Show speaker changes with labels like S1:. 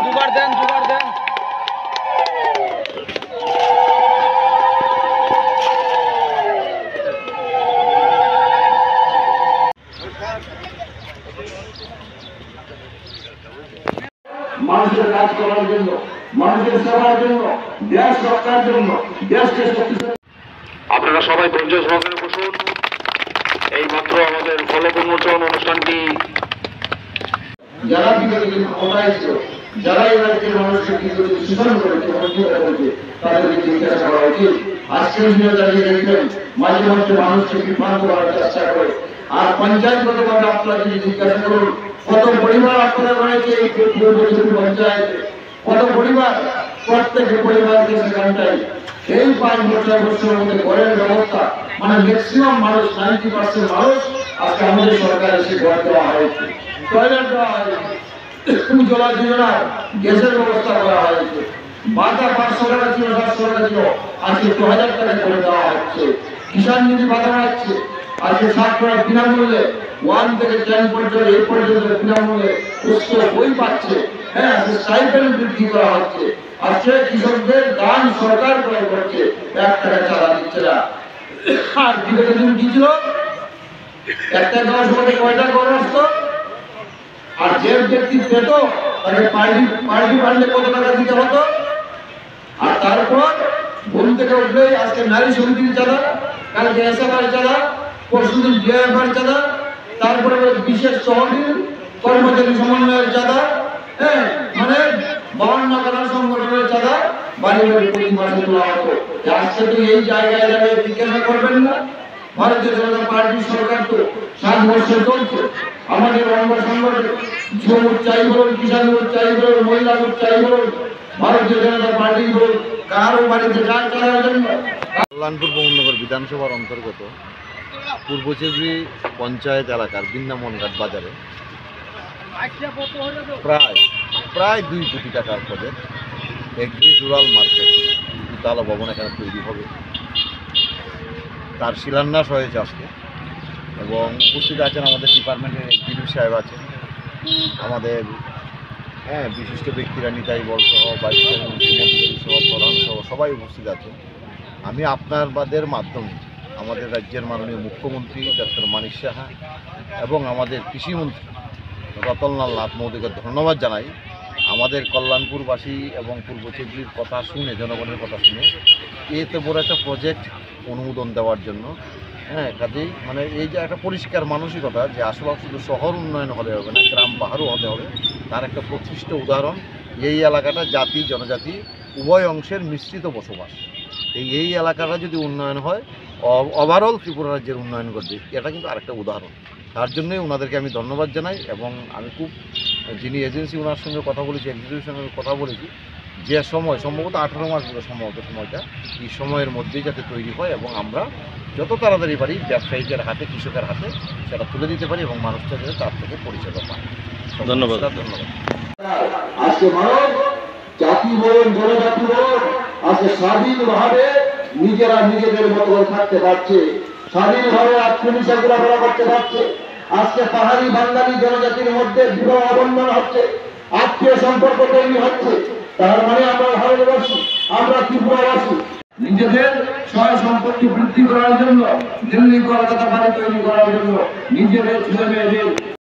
S1: দুবার দেন
S2: মানুষের কাজ করার জন্য, মানুষের সেবার জন্য, দেশ রক্ষার জন্য, দেশকে শক্তিশালী।
S3: আপনারা সবাই ধৈর্য সহকারে বসুন। এই মাত্র আমাদের ফলক উন্মোচন অনুষ্ঠানটি
S2: যারা বিগত দিন ক্ষমতায় ছিল, যারা এই রাজ্যের মানুষকে কি করে শোষণ করেছে, বঞ্চিত করেছে, তাদেরকে জিজ্ঞাসা করা উচিত। আজকের দিনে দাঁড়িয়ে দেখবেন মাঝে মধ্যে মানুষকে বিভ্রান্ত করার চেষ্টা করে। আর পঞ্চায়েতগতভাবে আপনারা যদি জিজ্ঞাসা করুন কত পরিবার আপনারা রয়েছে এই পঞ্চায়েতে, কত পরিবার, প্রত্যেকের পরিবারকে সেখানটাই এই 5 বছরের মধ্যে ঘরের ব্যবস্থা, মানে ম্যাক্সিমাম মানুষ 90% মানুষ আজকে আমাদের সরকার এসে ঘর দেওয়া হয়েছে, টয়লেট দেওয়া হয়েছে, জলা যোজনা গ্যাসের ব্যবস্থা করা হয়েছে, ভাতা 500 টাকা ছিল 700 টাকা ছিল, আজকে 2000 টাকা করে দেওয়া হচ্ছে, কিষাণ নিধি ভাতা হচ্ছে, আজকে ছাত্ররা বিনামূল্যে 1 থেকে 10 পর্যন্ত এই পর্যন্ত বিনামূল্যে উচ্চ বই পাচ্ছে। হ্যাঁ, আজকে স্টাইপেন্ড বৃদ্ধি করা হচ্ছে। আজকে কৃষকদের ধান সরকার ক্রয় করছে, 1 টাকা চাঁদা দিচ্ছে না। আর বিগত দিন কি ছিল, একটা গাঁও সমাজে কয়টা ঘর আসতো, আর যে ব্যক্তি পেত তাকে পার্টি বাড়লে কত টাকা দিতে হতো। আর তারপর ঘুম থেকে উঠলেই আজকে নারী সমিতির চাঁদা, কালকে এসএফআই চাঁদা, পরশুদিন ডিআইএফআই চাঁদা, তারপরে বিশেষ তহবিল কর্মচারী সমন্বয়ের চাঁদা, হ্যাঁ, মানে 52 জেলা সংগঠনের চাঁদা বাড়ি বাড়ি প্রতি মাসে তোলা হতো। আজকে তো এই জায়গায় দাঁড়িয়ে জিজ্ঞাসা করবেন না, ভারতীয় জনতা পার্টির সরকার তো 7 বছর চলছে। আমাদের অঙ্গ সংগঠন যুব চাই বলুন, কিষাণ চাই বলুন, মহিলা চাই বলুন, ভারতীয় জনতা পার্টি বলুন, কারো বাড়িতে যায় করার জন্য।
S4: কল্যাণপুর বহুনগর বিধানসভার অন্তর্গত পূর্বচেবড়ি পঞ্চায়েত এলাকার বৃন্দাবনঘাট বাজারে প্রায় 2 কোটি টাকার প্রজেক্ট এগ্রি রুরাল মার্কেট দুতলা ভবন এখানে তৈরি হবে। তার শিলান্যাস হয়েছে আজকে এবং উপস্থিত আছেন আমাদের ডিপার্টমেন্টের এক্সিকিউটিভ সাহেব আছেন, আমাদের বিশিষ্ট ব্যক্তিরা নিতাই বল সহ ভাইস চেয়ারম্যান সহ প্রধান সহ সবাই উপস্থিত আছেন। আমি আপনাদের মাধ্যমে আমাদের রাজ্যের মাননীয় মুখ্যমন্ত্রী ডক্টর মানিক সাহা এবং আমাদের কৃষিমন্ত্রী রতনলাল নাথ মহোদয়কে ধন্যবাদ জানাই। আমাদের কল্যাণপুরবাসী এবং পূর্বচেবড়ির কথা শুনে, জনগণের কথা শুনে এতে বড় একটা প্রজেক্ট অনুমোদন দেওয়ার জন্য। কাজেই মানে এই যে একটা পরিষ্কার মানসিকতা যে আশেপাশে শুধু শহর উন্নয়ন হলে হবে না, গ্রাম পাহাড়ও হতে হবে, তার একটা প্রকৃষ্ট উদাহরণ। এই এলাকাটা জাতি জনজাতি উভয় অংশের মিশ্রিত বসবাস। এই এলাকাটা যদি উন্নয়ন হয়, ওভারঅল ত্রিপুরা রাজ্যের উন্নয়ন করবে, এটা কিন্তু আরেকটা উদাহরণ। তার জন্যই ওনাদেরকে আমি ধন্যবাদ জানাই এবং আমি খুব যিনি এজেন্সি ওনার সঙ্গে কথা বলেছি, এক্সিকিউটিভের সঙ্গে কথা বলেছি, যে সময় সম্ভবত 18 মাস বলে সম্ভবত সময়টা, এই সময়ের মধ্যেই যাতে তৈরি হয় এবং আমরা যত তাড়াতাড়ি পারি ব্যবসায়ীদের হাতে, কৃষকের হাতে সেটা তুলে দিতে পারি এবং মানুষটা যাতে তার থেকে পরিষেবা পায়। ধন্যবাদ।
S2: আজকে মানব জাতি বলুন, জনজাতি বলুন, আজকে স্বাধীনভাবে নিজেরা নিজেদের মতো করে থাকতে পারছে, স্বাধীনভাবে আত্মনির্ভর ঘোরাফেরা করতে পারছে। আজকে পাহাড়ি বাঙালি জনজাতির মধ্যে বিবাহ বন্ধন হচ্ছে, আত্মীয় সম্পর্ক তৈরি হচ্ছে। তার মানে আমরা ভারতবাসী, আমরা ত্রিপুরাবাসী নিজেদের সহায় সম্পত্তি বৃদ্ধি করার জন্য, দিল্লি কলকাতা বাড়ি তৈরি করার জন্য, নিজেদের ছেলে মেয়েদের